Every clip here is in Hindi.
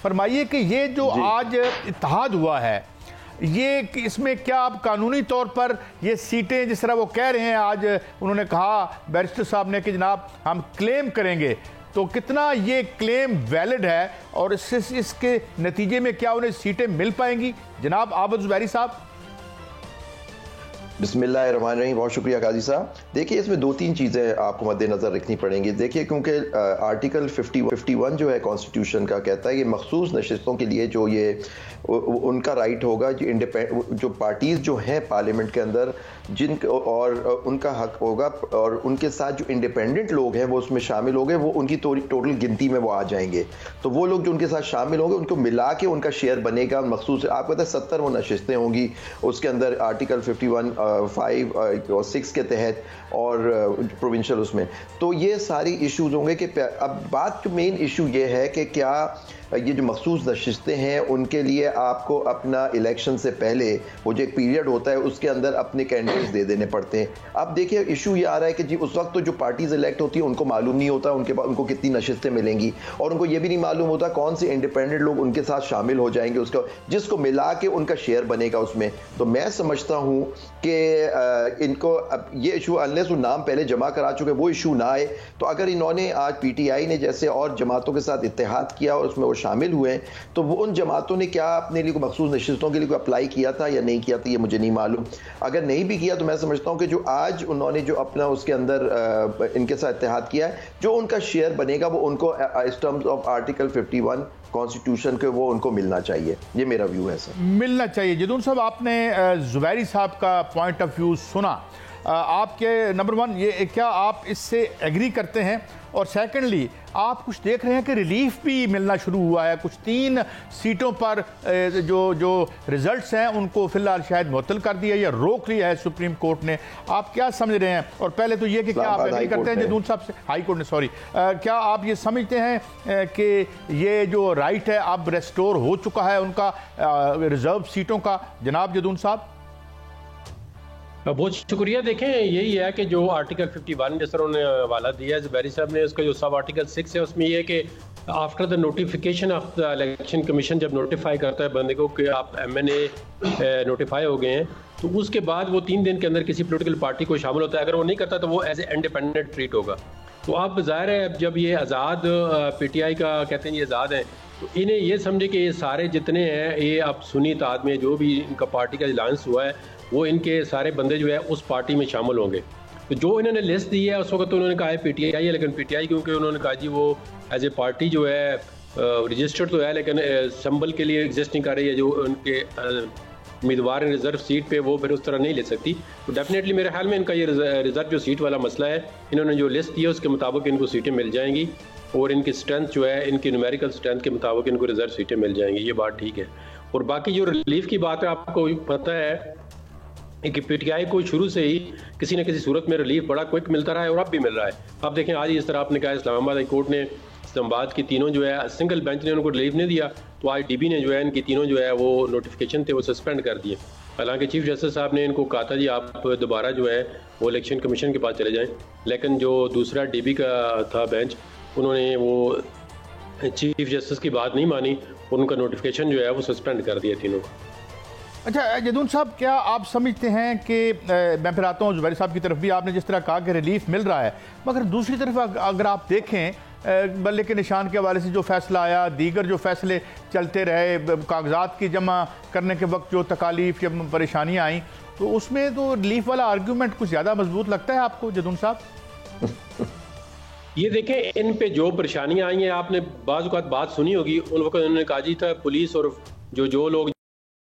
फरमाइए कि ये जो आज इत्तेहाद हुआ है, ये इसमें क्या आप कानूनी तौर पर ये सीटें, जिस तरह वो कह रहे हैं, आज उन्होंने कहा बैरिस्टर साहब ने कि जनाब हम क्लेम करेंगे, तो कितना ये क्लेम वैलिड है और इसके नतीजे में क्या उन्हें सीटें मिल पाएंगी? जनाब आबद ज़ुबैरी साहब। बिस्मिल्लाहिर्रहमानिर्रहीम, बहुत शुक्रिया काजी साहब। देखिए, इसमें दो तीन चीज़ें आपको मद्देनज़र रखनी पड़ेंगी। देखिए, क्योंकि आर्टिकल 51 जो है कॉन्स्टिट्यूशन का, कहता है कि मखसूस नशिस्तों के लिए जो ये उनका राइट होगा, जो पार्टीज़ जो हैं पार्लियामेंट के अंदर जिन और उनका हक होगा, और उनके साथ जो इंडिपेंडेंट लोग हैं वो उसमें शामिल होंगे, वो उनकी टोटल गिनती में वो आ जाएंगे। तो वो लोग जो उनके साथ शामिल होंगे उनको मिला के उनका शेयर बनेगा मखसूस। आपको पता है 70 वो नशिस्तें होंगी उसके अंदर आर्टिकल 51 5 और 6 के तहत, और प्रोविंशियल उसमें। तो ये सारी इश्यूज होंगे कि अब बात जो मेन इशू ये है कि क्या ये जो मखसूस नशिस्तें हैं उनके लिए आपको अपना इलेक्शन से पहले वो जो एक पीरियड होता है उसके अंदर अपने कैंडिडेट्स दे देने पड़ते हैं। अब देखिए, इशू ये आ रहा है कि जी उस वक्त तो जो पार्टीज इलेक्ट होती है उनको मालूम नहीं होता उनको कितनी नशिस्तें मिलेंगी, और उनको ये भी नहीं मालूम होता कौन से इंडिपेंडेंट लोग उनके साथ शामिल हो जाएंगे, उसका जिसको मिला के उनका शेयर बनेगा उसमें। तो मैं समझता हूँ कि इनको अब ये इशू अनलेस वो नाम पहले जमा करा चुके वो इशू ना आए। तो अगर इन्होंने आज PTI ने जैसे और जमातों के साथ इत्तेहाद किया और उसमें वो शामिल हुए हैं, तो वो उन जमातों ने क्या अपने लिए मखसूस नशिस्तों के लिए अप्लाई किया था या नहीं किया था, ये मुझे नहीं मालूम। अगर नहीं भी किया तो मैं समझता हूँ कि जो आज उन्होंने जो अपना उसके अंदर इनके साथ इत्तेहाद किया है, जो उनका शेयर बनेगा वो उनको इस टर्म्स ऑफ आर्टिकल 51 कॉन्स्टिट्यूशन के वो उनको मिलना चाहिए। ये मेरा व्यू है सर, मिलना चाहिए। जदून साहब, आपने ज़ुबैरी साहब का पॉइंट ऑफ व्यू सुना, आपके नंबर वन ये क्या आप इससे एग्री करते हैं? और सेकेंडली, आप कुछ देख रहे हैं कि रिलीफ भी मिलना शुरू हुआ है, कुछ 3 सीटों पर जो रिजल्ट्स हैं उनको फिलहाल शायद मुअत्तल कर दिया या रोक लिया है सुप्रीम कोर्ट ने। आप क्या समझ रहे हैं? और पहले तो ये कि क्या आप एग्री करते हैं जदून साहब से, हाई कोर्ट ने, सॉरी, क्या आप ये समझते हैं कि ये जो राइट है अब रेस्टोर हो चुका है उनका रिजर्व सीटों का? जनाब जदून साहब। बहुत शुक्रिया। देखें, यही है कि जो आर्टिकल 51 जिस तरह उन्होंने हवाला दिया है ज़ुबैरी साहब ने, उसका जो सब आर्टिकल 6 है उसमें यह है कि after the notification of the election commission जब नोटिफाई करता है बंदे को कि आप MNA नोटिफाई हो गए हैं, तो उसके बाद वो 3 दिन के अंदर किसी पोलिटिकल पार्टी को शामिल होता है। अगर वो नहीं करता तो वो एज ए इंडिपेंडेंट ट्रीट होगा। तो आप ज़ाहिर है जब ये आज़ाद PTI का कहते हैं ये आज़ाद है, तो इन्हें ये समझे कि ये सारे जितने हैं ये अब सुन्नी इत्तेहाद में जो भी इनका पार्टी का अलायंस हुआ है वो इनके सारे बंदे जो है उस पार्टी में शामिल होंगे। तो जो इन्होंने लिस्ट दी है उस वक्त तो उन्होंने कहा है PTI है, लेकिन PTI क्योंकि उन्होंने कहा जी वो एज ए पार्टी जो है रजिस्टर्ड तो है लेकिन संबल के लिए एग्जिस्ट नहीं कर रही है, जो उनके उम्मीदवार रिजर्व सीट पे वो फिर उस तरह नहीं ले सकती। तो डेफिनेटली मेरे ख्याल में इनका ये रिजर्व जो सीट वाला मसला है, इन्होंने जो लिस्ट दी है उसके मुताबिक इनको सीटें मिल जाएंगी और इनकी स्ट्रेंथ जो है, इनकी न्यूमेरिकल स्ट्रेंथ के मुताबिक इनको रिजर्व सीटें मिल जाएंगी। ये बात ठीक है। और बाकी जो रिलीफ की बात है, आपको पता है कि PTI को शुरू से ही किसी न किसी सूरत में रिलीफ बड़ा क्विक मिलता रहा है और अब भी मिल रहा है। अब देखें, आज इस तरह आपने कहा इस्लामाबाद हाई कोर्ट ने इस्लामाबाद की तीनों जो है सिंगल बेंच ने उनको रिलीफ नहीं दिया, तो आज DB ने जो है इनकी तीनों जो है वो नोटिफिकेशन थे वो सस्पेंड कर दिए। हालांकि चीफ जस्टिस साहब ने इनको कहा था जी आप दोबारा जो है वो इलेक्शन कमीशन के पास चले जाएं, लेकिन जो दूसरा DB का था बेंच, उन्होंने वो चीफ जस्टिस की बात नहीं मानी और उनका नोटिफिकेशन जो है वो सस्पेंड कर दिया तीनों को। अच्छा जदून साहब, क्या आप समझते हैं कि मैं फिर आता हूँ ज़ुबैरी साहब की तरफ भी, आपने जिस तरह कहा कि रिलीफ मिल रहा है, मगर दूसरी तरफ अगर आप देखें बल्ले के निशान के हवाले से जो फैसला आया, दीगर जो फैसले चलते रहे, कागजात की जमा करने के वक्त जो तकालीफ या परेशानियाँ आई, तो उसमें तो रिलीफ वाला आर्ग्यूमेंट कुछ ज़्यादा मजबूत लगता है आपको जदून साहब? ये देखें, इन पे जो परेशानियाँ आई हैं आपने बाज़ बात सुनी होगी। उन वक्त उन्होंने कहा जी था पुलिस और जो लोग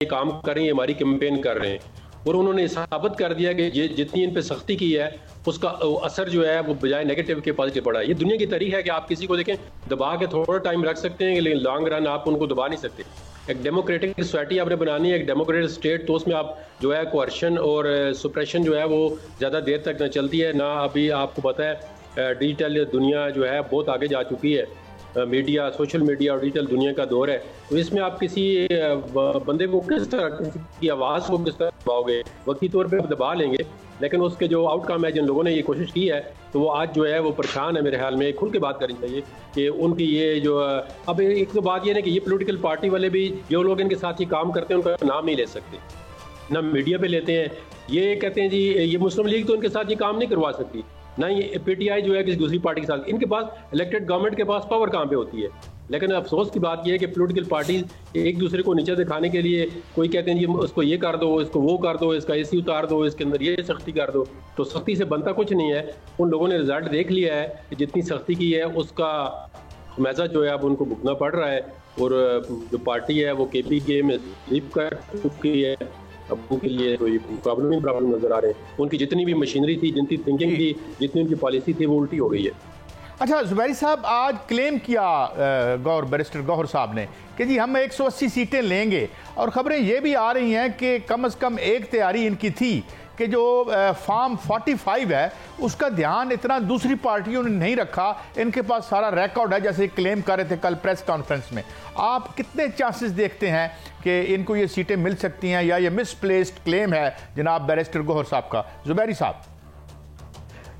काम कर रहे हैं हमारी कैंपेन कर रहे हैं, और उन्होंने साबित कर दिया कि जितनी इन पे सख्ती की है उसका असर जो है वो बजाय नेगेटिव के पॉजिटिव पड़ा है। ये दुनिया की तरीका है कि आप किसी को देखें दबा के थोड़ा टाइम रख सकते हैं लेकिन लॉन्ग रन आप उनको दबा नहीं सकते। एक डेमोक्रेटिक सोसाइटी आपने बनानी है, एक डेमोक्रेटिक स्टेट, तो उसमें आप जो है कोअर्शन और सुप्रेशन जो है वो ज़्यादा देर तक न चलती है ना। अभी आपको पता है डिजिटल दुनिया जो है बहुत आगे जा चुकी है, मीडिया, सोशल मीडिया और डिजिटल दुनिया का दौर है। तो इसमें आप किसी बंदे को किस तरह की आवाज़ को किस तरह दबाओगे, वक्ती तौर पे दबा लेंगे लेकिन उसके जो आउटकम है, जिन लोगों ने ये कोशिश की है, तो वो आज जो है वो परेशान है। मेरे ख्याल में खुल के बात करनी चाहिए कि उनकी ये जो अब एक तो बात ये है कि ये पॉलिटिकल पार्टी वाले भी जो लोग इनके साथ ये काम करते हैं उनका नाम नहीं ले सकते, ना मीडिया पे लेते हैं। ये कहते हैं जी ये मुस्लिम लीग तो इनके साथ ये काम नहीं करवा सकती, ना ये पीटीआई जो है किसी दूसरी पार्टी के साथ। इनके पास इलेक्टेड गवर्नमेंट के पास पावर कहाँ पे होती है। लेकिन अफसोस की बात यह है कि पॉलिटिकल पार्टीज एक दूसरे को नीचे दिखाने के लिए कोई कहते हैं जी उसको ये कर दो, इसको वो कर दो, इसका एसी उतार दो, इसके अंदर ये सख्ती कर दो। तो सख्ती से बनता कुछ नहीं है। उन लोगों ने रिजल्ट देख लिया है कि जितनी सख्ती की है उसका खमियाजा जो है अब उनको भुगतना पड़ रहा है। और जो पार्टी है वो केपी के में स्लीप कर चुकी है। अब उनके लिए कोई प्रॉब्लम नजर आ रहे हैं। उनकी जितनी भी मशीनरी थी, जितनी थिंकिंग थी, जितनी उनकी पॉलिसी थी, वो उल्टी हो गई है। अच्छा जुबैरी साहब, आज क्लेम किया बैरिस्टर गौहर साहब ने कि जी हम 180 सीटें लेंगे, और खबरें ये भी आ रही हैं कि कम से कम एक तैयारी इनकी थी कि जो फॉर्म 45 है उसका ध्यान इतना दूसरी पार्टियों ने नहीं रखा। इनके पास सारा रिकॉर्ड है, जैसे क्लेम कर रहे थे कल प्रेस कॉन्फ्रेंस में। आप कितने चांसेस देखते हैं कि इनको ये सीटें मिल सकती हैं, या ये मिसप्लेस्ड क्लेम है जनाब बैरिस्टर गौहर साहब का? जुबैरी साहब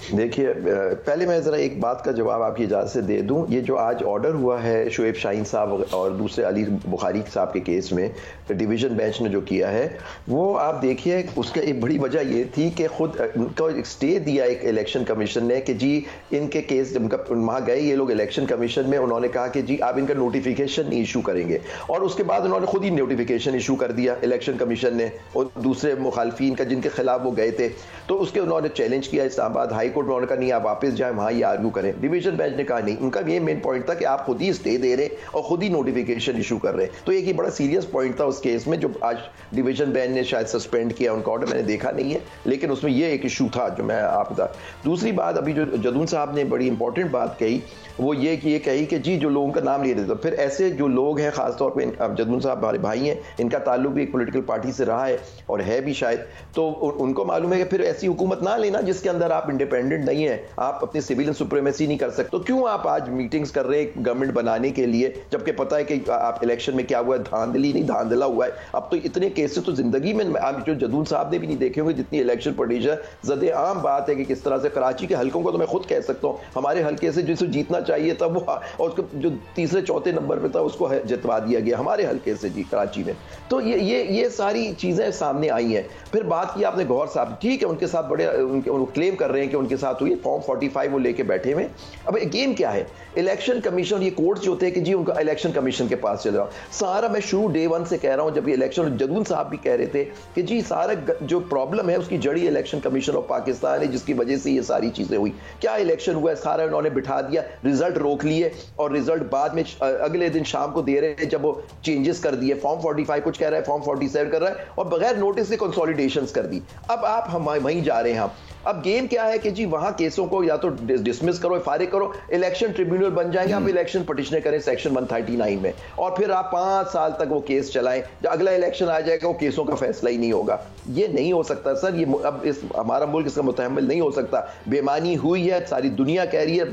देखिए, पहले मैं ज़रा एक बात का जवाब आपकी इजाज़त से दे दूं। ये जो आज ऑर्डर हुआ है शुएब शाहीन साहब और दूसरे अली बुखारी साहब के केस में, डिवीज़न बेंच ने जो किया है, वो आप देखिए उसका एक बड़ी वजह ये थी कि खुद उनको एक स्टे दिया एक इलेक्शन कमीशन ने कि जी इनके केस वहाँ गए ये लोग इलेक्शन कमीशन में, उन्होंने कहा कि जी आप इनका नोटिफिकेशन इशू करेंगे, और उसके बाद उन्होंने खुद ही नोटिफिकेशन इशू कर दिया इलेक्शन कमीशन ने, और दूसरे मुखालफिन का जिनके खिलाफ वो गए थे, तो उसके उन्होंने चैलेंज किया इस्लामाबाद हाई कोर्ट में। उन्होंने कहा नहीं आप वापस जाएं, वहां ये आर्ग्यू करें। डिवीजन बेंच ने कहा नहीं, उनका ये मेन पॉइंट था कि आप खुद ही स्टे दे रहे और खुद ही नोटिफिकेशन इशू कर रहे। तो एक ही बड़ा सीरियस पॉइंट था उस केस में, जो आज डिवीजन बेंच ने शायद सस्पेंड किया उनका ऑर्डर, मैंने देखा नहीं है, लेकिन उसमें ये एक इशू था जो मैं आप बता। दूसरी बात, अभी जो जदून साहब ने बड़ी इंपॉर्टेंट बात कही, वो ये कि ये कही कि जी जो लोगों का नाम ले देते, फिर ऐसे जो लोग हैं, खासतौर पर जदून साहब हमारे भाई हैं, इनका ताल्लुक भी एक पॉलिटिकल पार्टी से रहा है और है भी शायद, तो उनको मालूम है कि फिर ऐसी हुकूमत ना लेना जिसके अंदर आप इंडिपेंडेंट नहीं है, आप अपनी सिविलियन सुप्रीमेसी नहीं कर सकते। तो क्यों आप आज मीटिंग्स कर रहे हैं गवर्नमेंट बनाने के लिए, जबकि पता है कि आप इलेक्शन में क्या हुआ है, धांधली नहीं धांधला हुआ है। अब तो इतने केसेस तो जिंदगी में आप जो जदून साहब ने भी नहीं देखे होंगे, जितनी इलेक्शन पोजीशन ज़दे आम बात है कि किस तरह से कराची के हल्कों को तो मैं खुद कह सकता हूँ, हमारे हल्के से जिसको जीतना चाहिए था वो, और उसको जो तीसरे चौथे नंबर पे था उसको जितवा दिया गया हमारे हल्के से जी कराची में। तो ये सारी चीजें सामने आई हैं। फिर बात की आपने गौहर साहब, ठीक है उनके साथ बड़े क्लेम कर रहे हैं कि उनके साथ हुई, फॉर्म 45 वो लेके बैठे हुए। अब गेम क्या है, इलेक्शन कमीशन, ये कोर्ट्स जो होते हैं कि जी उनका इलेक्शन कमीशन के पास चले जाओ। सारा मैं शुरू डे वन से कह रहा हूं, जब ये इलेक्शन, जदून साहब भी कह रहे थे कि जी सारा जो प्रॉब्लम है उसकी जड़ी इलेक्शन कमीशन ऑफ पाकिस्तान है, जिसकी वजह से ये सारी चीजें हुई। क्या इलेक्शन हुआ है, सारा उन्होंने बिठा दिया, रिजल्ट रोक लिए, और रिजल्ट बाद में अगले दिन शाम को दे रहे हैं जब वो चेंजेस कर दिए। फॉर्म 45 कुछ कह रहा है, फॉर्म 47 कर रहा है, और बगैर नोटिस के कंसोलिडेशंस कर दी। अब आप हम वहीं जा रहे हैं। अब गेम क्या है कि जी वहां केसों को या तो डिसमिस करो, फारिग करो, इलेक्शन ट्रिब्यूनल बन जाएंगे, आप इलेक्शन पिटिशन करें सेक्शन 139 में, और फिर आप 5 साल तक वो केस चलाएं, जब अगला इलेक्शन आ जाएगा वो केसों का फैसला ही नहीं होगा। ये नहीं हो सकता सर, ये अब हमारा मुल्क इसका मुतहम्मिल नहीं हो सकता। बेमानी हुई है, सारी दुनिया कह रही है,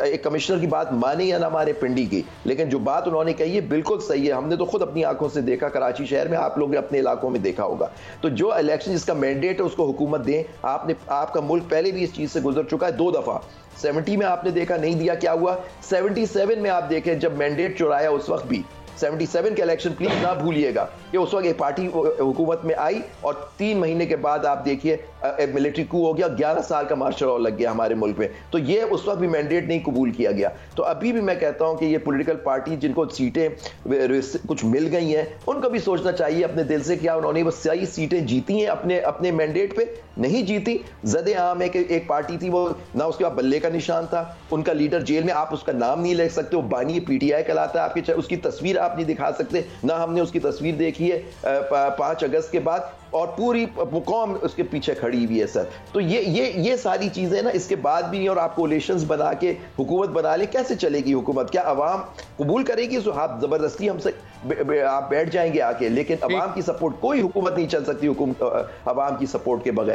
एक कमिश्नर की बात माने या ना माने पिंडी की, लेकिन जो बात उन्होंने कही है बिल्कुल सही है। हमने तो खुद अपनी आंखों से देखा कराची शहर में, आप लोग ने अपने इलाकों में देखा होगा। तो जो इलेक्शन जिसका मैंडेट है उसको हुकूमत दें। आपका मुल्क पहले भी इस चीज से गुजर चुका है 2 दफा। 70 में आपने देखा नहीं दिया, क्या हुआ? 77 में आप देखें जब मैंडेट चुराया, उस वक्त भी 77 के इलेक्शन प्लीज ना भूलिएगा कि उस वक्त एक पार्टी हुकूमत में आई, और 3 महीने के बाद आप देखिए मिलिट्री कू हो गया, 11 साल का मार्शल लॉ लग गया हमारे मुल्क में। तो ये उस वक्त भी मैंडेट नहीं कबूल किया गया। तो अभी भी मैं कहता हूं कि ये पॉलिटिकल पार्टी जिनको सीटें कुछ मिल गई हैं, उनको भी सोचना चाहिए अपने दिल से, क्या उन्होंने वो सही सीटें जीती हैं अपने मैंडेट पे? नहीं जीती। ज़दे आम है कि एक पार्टी थी, वो ना उसके बाद बल्ले का निशान था, उनका लीडर जेल में, आप उसका नाम नहीं ले सकते, वो बानी PTI कहलाता है, आपके उसकी तस्वीर आप नहीं दिखा सकते, ना हमने उसकी तस्वीर देखी है 5 अगस्त के बाद, और पूरी कौम उसके पीछे खड़ी हुई है सर। तो ये सारी चीजें ना इसके बाद भी, और आप कोलिशंस बना के हुकूमत बना ले, कैसे चलेगी हुकूमत? क्या अवाम कबूल करेगी? आप जबरदस्ती हमसे आप बैठ जाएंगे आके, लेकिन अवाम की सपोर्ट, कोई हुकूमत नहीं चल सकती अवाम की सपोर्ट के बगैर।